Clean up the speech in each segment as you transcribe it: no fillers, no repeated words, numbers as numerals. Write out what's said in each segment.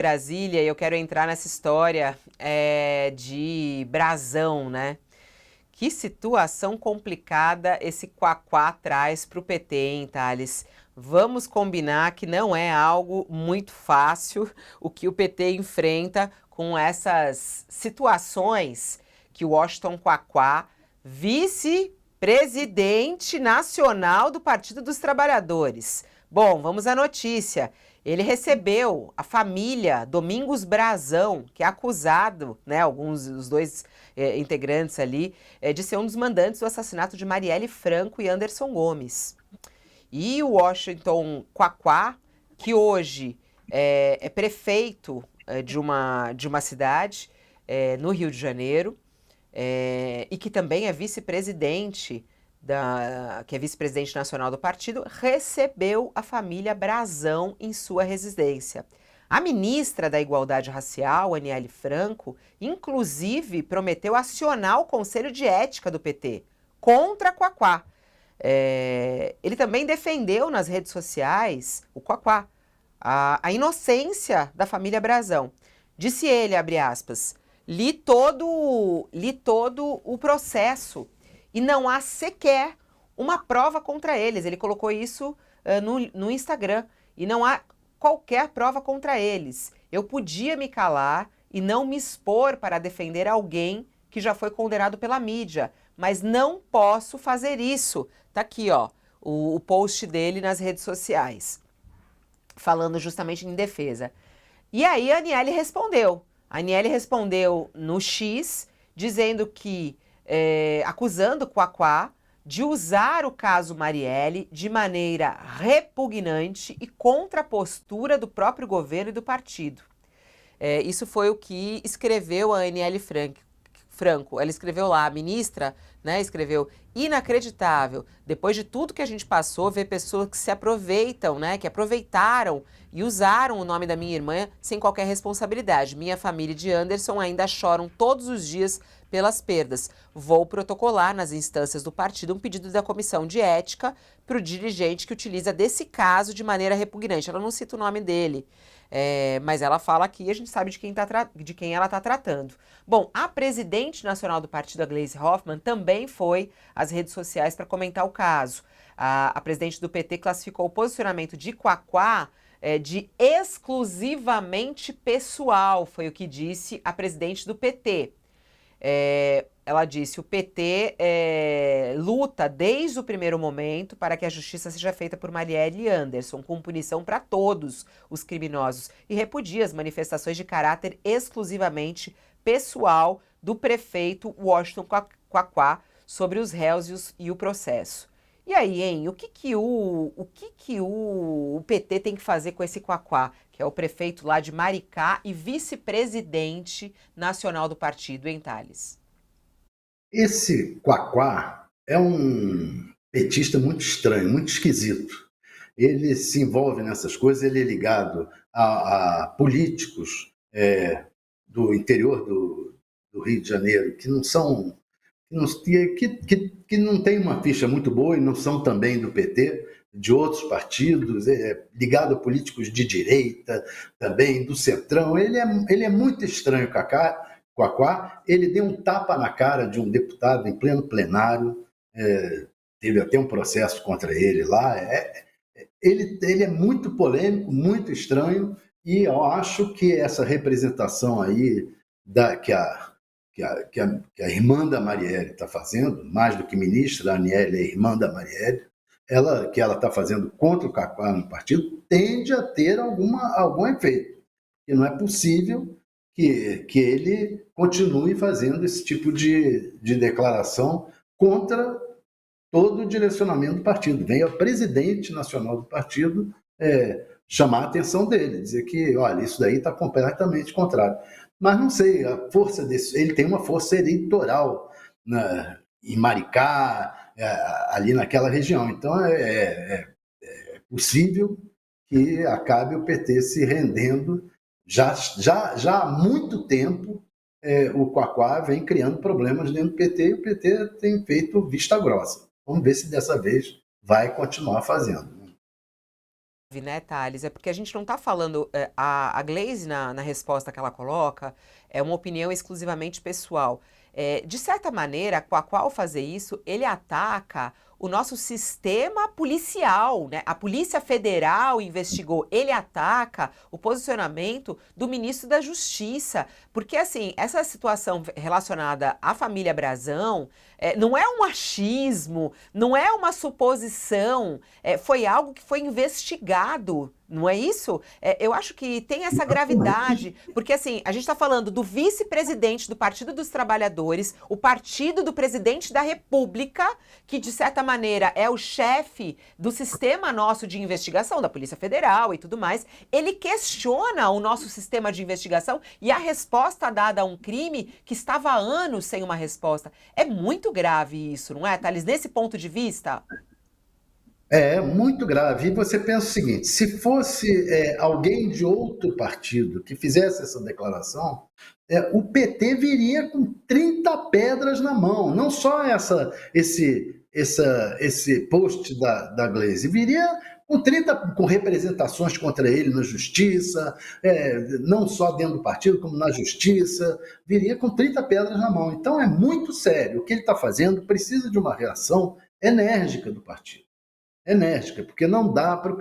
Brasília, e eu quero entrar nessa história de Brasão, né? Que situação complicada esse Quaquá traz para o PT, hein, Thales? Vamos combinar que não é algo muito fácil o que o PT enfrenta com essas situações que o Washington Quaquá, vice-presidente nacional do Partido dos Trabalhadores. Bom, vamos à notícia. Ele recebeu a família Domingos Brazão, que é acusado, né, os dois integrantes ali, de ser um dos mandantes do assassinato de Marielle Franco e Anderson Gomes. E o Washington Quaquá, que hoje é prefeito de uma cidade no Rio de Janeiro, e que também é vice-presidente que é vice-presidente nacional do partido, recebeu a família Brazão em sua residência. A ministra da Igualdade Racial, Aniele Franco, inclusive prometeu acionar o Conselho de Ética do PT contra Quaquá. Ele também defendeu nas redes sociais, o Quaquá, a inocência da família Brazão. Disse ele, abre aspas, li todo o processo e não há sequer uma prova contra eles. Ele colocou isso no Instagram. E não há qualquer prova contra eles. Eu podia me calar e não me expor para defender alguém que já foi condenado pela mídia, mas não posso fazer isso. Tá aqui, ó, o post dele nas redes sociais, falando justamente em defesa. E aí a Aniele respondeu. A Aniele respondeu no X, dizendo que, acusando o Quaquá de usar o caso Marielle de maneira repugnante e contra a postura do próprio governo e do partido. Isso foi o que escreveu a Aniele Franco. Ela escreveu lá, a ministra, né, escreveu, inacreditável, depois de tudo que a gente passou, ver pessoas que se aproveitam, né, que aproveitaram e usaram o nome da minha irmã sem qualquer responsabilidade. Minha família e de Anderson ainda choram todos os dias pelas perdas. Vou protocolar nas instâncias do partido um pedido da comissão de ética para o dirigente que utiliza desse caso de maneira repugnante. Ela não cita o nome dele, mas ela fala aqui e a gente sabe de quem ela está tratando. Bom, a presidente nacional do partido, a Gleisi Hoffmann, também foi às redes sociais para comentar o caso. A presidente do PT classificou o posicionamento de Quaquá de exclusivamente pessoal, foi o que disse a presidente do PT. Ela disse, o PT luta desde o primeiro momento para que a justiça seja feita por Marielle e Anderson, com punição para todos os criminosos, e repudia as manifestações de caráter exclusivamente pessoal do prefeito Washington Quaquá sobre os réus e o processo. E aí, hein, o que o PT tem que fazer com esse Quaquá, que é o prefeito lá de Maricá e vice-presidente nacional do partido, hein, Thales? Esse Quaquá é um petista muito estranho, muito esquisito. Ele se envolve nessas coisas, ele é ligado a políticos do interior do Rio de Janeiro, que não são que não tem uma ficha muito boa e não são também do PT, de outros partidos, ligado a políticos de direita, também do Centrão. Ele é muito estranho, Quaquá. Ele deu um tapa na cara de um deputado em pleno plenário, teve até um processo contra ele lá. Ele é muito polêmico, muito estranho, e eu acho que essa representação aí que a irmã da Marielle está fazendo, mais do que ministra, a Aniele é irmã da Marielle, que ela está fazendo contra o Quaquá no partido, tende a ter algum efeito. E não é possível que ele continue fazendo esse tipo de declaração contra todo o direcionamento do partido. Vem o presidente nacional do partido chamar a atenção dele, dizer que, olha, isso daí está completamente contrário. Mas não sei, a força ele tem uma força eleitoral em Maricá, ali naquela região. Então é possível que acabe o PT se rendendo. Já há muito tempo o Quaquá vem criando problemas dentro do PT e o PT tem feito vista grossa. Vamos ver se dessa vez vai continuar fazendo. né, Thales? É porque a gente não está falando. A Glaze, na resposta que ela coloca, é uma opinião exclusivamente pessoal. De certa maneira, com a qual fazer isso, ele ataca o nosso sistema policial, né? A Polícia Federal investigou, ele ataca o posicionamento do ministro da Justiça. Porque, assim, essa situação relacionada à família Brazão não é um achismo, não é uma suposição, foi algo que foi investigado, não é isso? Eu acho que tem essa gravidade, porque assim, a gente está falando do vice-presidente do Partido dos Trabalhadores, o partido do presidente da República, que de certa maneira é o chefe do sistema nosso de investigação, da Polícia Federal e tudo mais. Ele questiona o nosso sistema de investigação e a resposta dada a um crime que estava há anos sem uma resposta. É muito grave isso, não é, Thales? Nesse ponto de vista? É muito grave. E você pensa o seguinte: se fosse alguém de outro partido que fizesse essa declaração, o PT viria com 30 pedras na mão. Não só esse post da Glaze, viria com 30, com representações contra ele na justiça, não só dentro do partido, como na justiça, viria com 30 pedras na mão. Então é muito sério. O que ele está fazendo precisa de uma reação enérgica do partido. Enérgica, porque não dá para o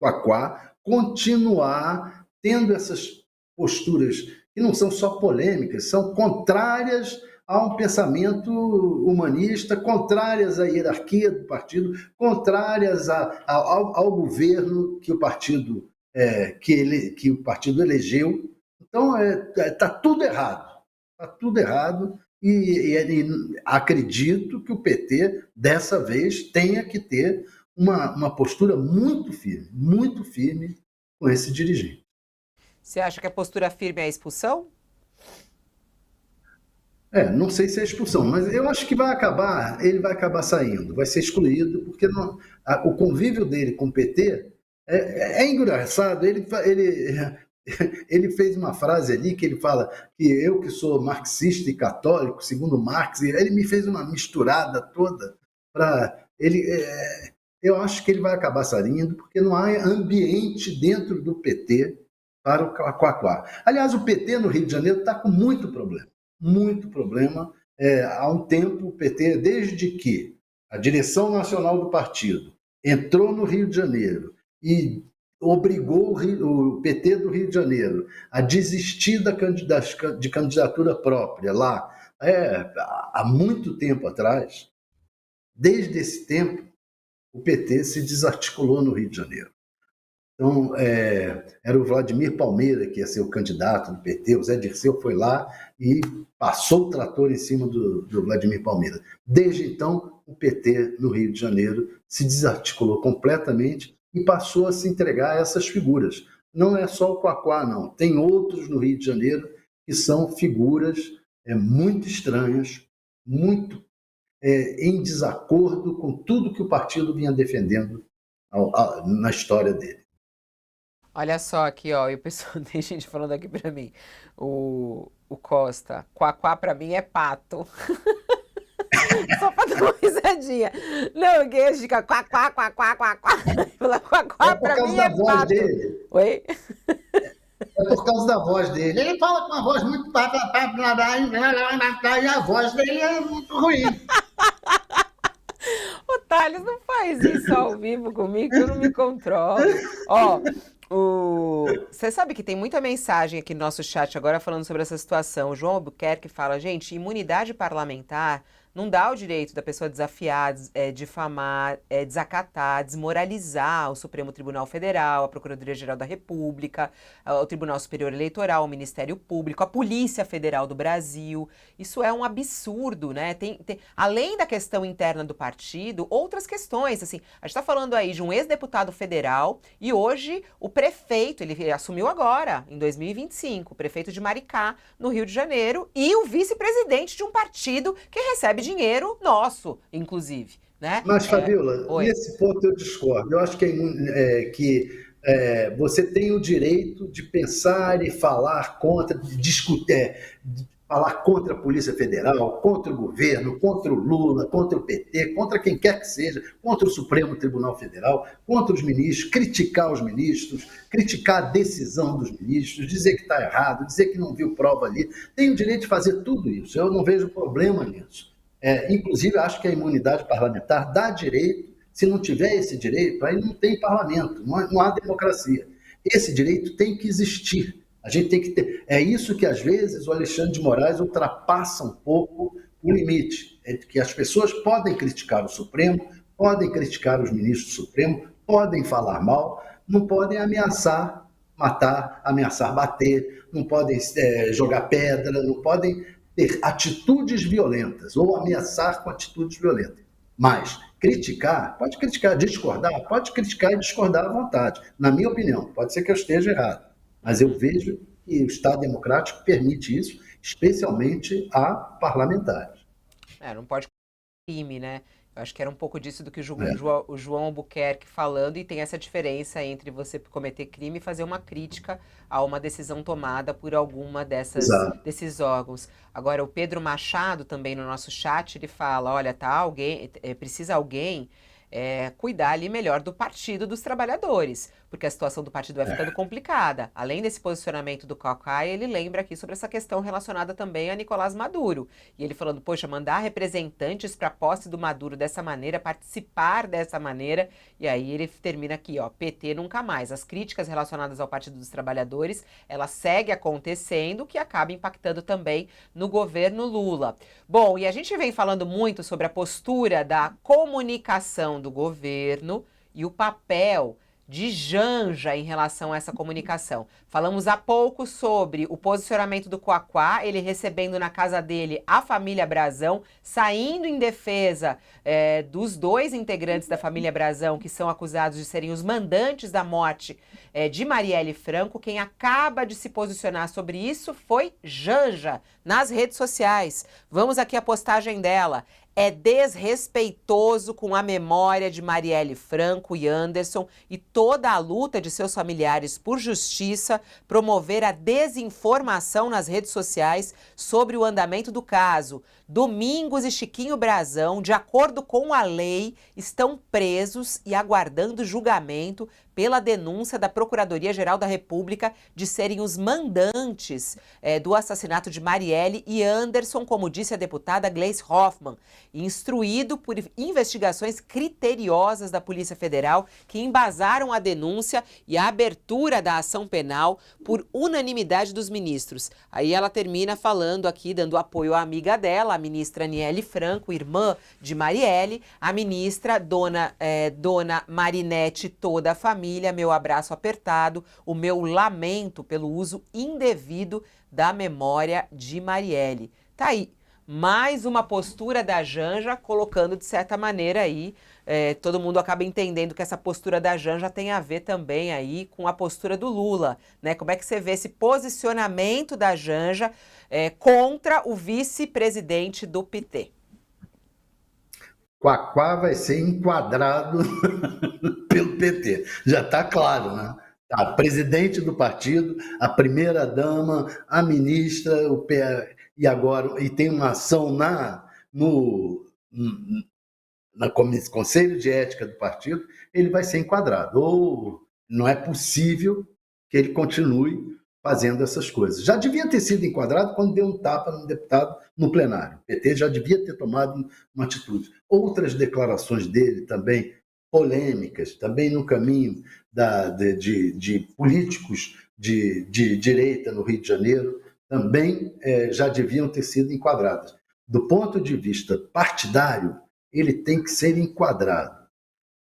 Quaquá continuar tendo essas posturas que não são só polêmicas, são contrárias a um pensamento humanista, contrárias à hierarquia do partido, contrárias ao governo que o partido que o partido elegeu. Então está tudo errado, está tudo errado. E acredito que o PT dessa vez tenha que ter uma postura muito firme com esse dirigente. Você acha que a postura firme é a expulsão? Não sei se é expulsão, mas eu acho que ele vai acabar saindo, vai ser excluído, porque o convívio dele com o PT é engraçado. Ele fez uma frase ali que ele fala que eu que sou marxista e católico, segundo Marx, ele me fez uma misturada toda para ele. Eu acho que ele vai acabar saindo, porque não há ambiente dentro do PT para o Quaquá. Aliás, o PT no Rio de Janeiro está com muito problema. Muito problema. Há um tempo, o PT, desde que a direção nacional do partido entrou no Rio de Janeiro e obrigou o PT do Rio de Janeiro a desistir de candidatura própria lá, há muito tempo atrás, desde esse tempo, o PT se desarticulou no Rio de Janeiro. Então, era o Vladimir Palmeira que ia ser o candidato do PT, o Zé Dirceu foi lá e passou o trator em cima do Vladimir Palmeira. Desde então, o PT no Rio de Janeiro se desarticulou completamente e passou a se entregar a essas figuras. Não é só o Quaquá, não. Tem outros no Rio de Janeiro que são figuras muito estranhas, muito em desacordo com tudo que o partido vinha defendendo na história dele. Olha só aqui, ó, e o pessoal, tem gente falando aqui pra mim, o Costa, Quaquá pra mim é pato. Só pra dar uma risadinha. Não, que fica Quaquá, Quaquá, Quaquá. Quaquá pra mim é pato. Dele. Oi? É por causa da voz dele. Ele fala com uma voz muito... e a voz dele é muito ruim. O Thales não faz isso ao vivo comigo, que eu não me controlo. Ó, você sabe que tem muita mensagem aqui no nosso chat agora falando sobre essa situação. O João Albuquerque fala, gente, imunidade parlamentar não dá o direito da pessoa desafiar, difamar, desacatar, desmoralizar o Supremo Tribunal Federal, a Procuradoria-Geral da República, o Tribunal Superior Eleitoral, o Ministério Público, a Polícia Federal do Brasil. Isso é um absurdo, né? Além da questão interna do partido, outras questões, assim, a gente está falando aí de um ex-deputado federal e hoje o prefeito, ele assumiu agora, em 2025, o prefeito de Maricá, no Rio de Janeiro, e o vice-presidente de um partido que recebe dinheiro nosso, inclusive, né? Mas, Fabiola, nesse ponto eu discordo. Eu acho que você tem o direito de pensar e falar contra, de discutir, falar contra a Polícia Federal, contra o governo, contra o Lula, contra o PT, contra quem quer que seja, contra o Supremo Tribunal Federal, contra os ministros, criticar os ministros, criticar a decisão dos ministros, dizer que está errado, dizer que não viu prova ali. Tem o direito de fazer tudo isso, eu não vejo problema nisso. Inclusive, acho que a imunidade parlamentar dá direito. Se não tiver esse direito, aí não tem parlamento, não há democracia. Esse direito tem que existir. A gente tem que ter. É isso que, às vezes, o Alexandre de Moraes ultrapassa um pouco o limite. É que as pessoas podem criticar o Supremo, podem criticar os ministros do Supremo, podem falar mal, não podem ameaçar matar, ameaçar bater, não podem jogar pedra, não podem ter atitudes violentas ou ameaçar com atitudes violentas. Mas criticar, pode criticar, discordar, pode criticar e discordar à vontade. Na minha opinião, pode ser que eu esteja errado, mas eu vejo que o Estado democrático permite isso, especialmente a parlamentares. Não pode crime, né? Eu acho que era um pouco disso do que É. O João Albuquerque falando, e tem essa diferença entre você cometer crime e fazer uma crítica a uma decisão tomada por alguma Exato. desses órgãos. Agora, o Pedro Machado, também no nosso chat, ele fala, olha, tá, precisa alguém cuidar ali melhor do Partido dos Trabalhadores, porque a situação do partido vai ficando complicada. Além desse posicionamento do Cacá, ele lembra aqui sobre essa questão relacionada também a Nicolás Maduro. E ele falando, poxa, mandar representantes para a posse do Maduro dessa maneira, participar dessa maneira, e aí ele termina aqui, ó, PT nunca mais. As críticas relacionadas ao Partido dos Trabalhadores, ela segue acontecendo, que acaba impactando também no governo Lula. Bom, e a gente vem falando muito sobre a postura da comunicação do governo e o papel de Janja em relação a essa comunicação. Falamos há pouco sobre o posicionamento do Quaquá, ele recebendo na casa dele a família Brazão, saindo em defesa dos dois integrantes da família Brazão, que são acusados de serem os mandantes da morte de Marielle Franco. Quem acaba de se posicionar sobre isso foi Janja, nas redes sociais. Vamos aqui à postagem dela. É desrespeitoso com a memória de Marielle Franco e Anderson e toda a luta de seus familiares por justiça promover a desinformação nas redes sociais sobre o andamento do caso. Domingos e Chiquinho Brazão, de acordo com a lei, estão presos e aguardando julgamento pela denúncia da Procuradoria-Geral da República de serem os mandantes do assassinato de Marielle e Anderson, como disse a deputada Gleice Hoffmann, instruído por investigações criteriosas da Polícia Federal que embasaram a denúncia e a abertura da ação penal por unanimidade dos ministros. Aí ela termina falando aqui, dando apoio à amiga dela, a ministra Aniele Franco, irmã de Marielle, a ministra dona Marinete, toda a família, meu abraço apertado, o meu lamento pelo uso indevido da memória de Marielle. Tá aí. Mais uma postura da Janja, colocando de certa maneira aí, todo mundo acaba entendendo que essa postura da Janja tem a ver também aí com a postura do Lula, né? Como é que você vê esse posicionamento da Janja contra o vice-presidente do PT? Quaquá vai ser enquadrado pelo PT, já está claro, né? A presidente do partido, a primeira-dama, a ministra, e agora tem uma ação no Conselho de Ética do partido, ele vai ser enquadrado. Ou não é possível que ele continue fazendo essas coisas. Já devia ter sido enquadrado quando deu um tapa no deputado no plenário. O PT já devia ter tomado uma atitude. Outras declarações dele também polêmicas, também no caminho de políticos de direita no Rio de Janeiro, também já deviam ter sido enquadradas. Do ponto de vista partidário, ele tem que ser enquadrado.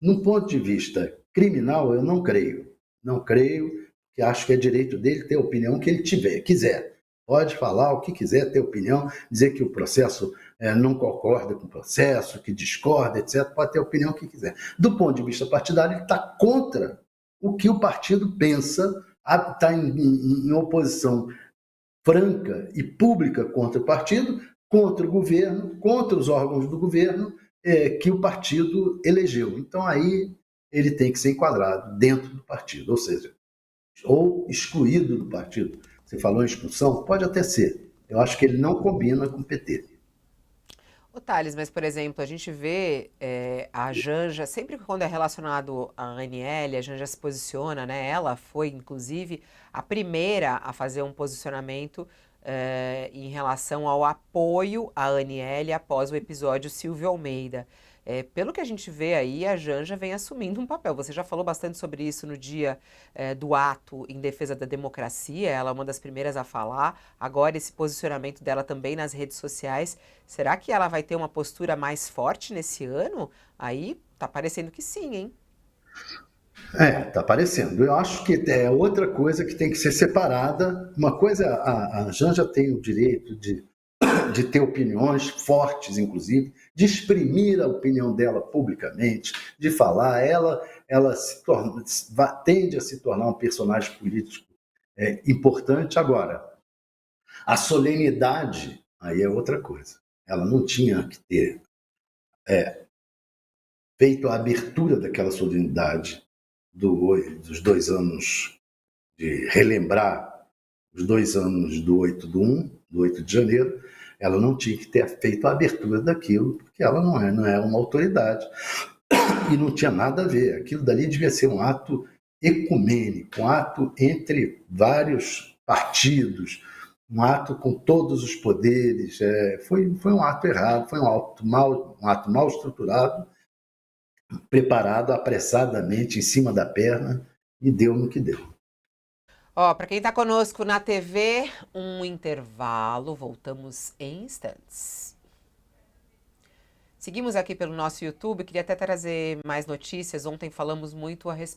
No ponto de vista criminal, eu não creio. Não creio, que acho que é direito dele ter a opinião que ele quiser. Pode falar o que quiser, ter opinião, dizer que o processo não concorda com o processo, que discorda, etc. Pode ter a opinião que quiser. Do ponto de vista partidário, ele está contra o que o partido pensa, está em oposição franca e pública contra o partido, contra o governo, contra os órgãos do governo que o partido elegeu. Então, aí ele tem que ser enquadrado dentro do partido, ou seja, ou excluído do partido. Você falou em expulsão? Pode até ser. Eu acho que ele não combina com o PT. Ô, Thales, mas, por exemplo, a gente vê a Janja, sempre que quando é relacionado à Aniele, a Janja se posiciona, né? Ela foi, inclusive, a primeira a fazer um posicionamento em relação ao apoio à Aniele após o episódio Silvio Almeida. Pelo que a gente vê aí, a Janja vem assumindo um papel. Você já falou bastante sobre isso no dia do ato em defesa da democracia, ela é uma das primeiras a falar. Agora, esse posicionamento dela também nas redes sociais. Será que ela vai ter uma postura mais forte nesse ano? Aí tá parecendo que sim, hein? Tá aparecendo. Eu acho que é outra coisa que tem que ser separada. Uma coisa, a Janja tem o direito de ter opiniões fortes, inclusive, de exprimir a opinião dela publicamente, de falar. Ela tende a se tornar um personagem político importante. Agora, a solenidade, aí é outra coisa. Ela não tinha que ter feito a abertura daquela solenidade dos 2 anos, de relembrar os 2 anos do 8/1, do 8 de janeiro. Ela não tinha que ter feito a abertura daquilo, porque ela não é uma autoridade. E não tinha nada a ver. Aquilo dali devia ser um ato ecumênico, um ato entre vários partidos, um ato com todos os poderes. Foi um ato errado, foi um ato mal estruturado, preparado apressadamente, em cima da perna, e deu no que deu. Ó, para quem tá conosco na TV, um intervalo, voltamos em instantes. Seguimos aqui pelo nosso YouTube, queria até trazer mais notícias. Ontem falamos muito a respeito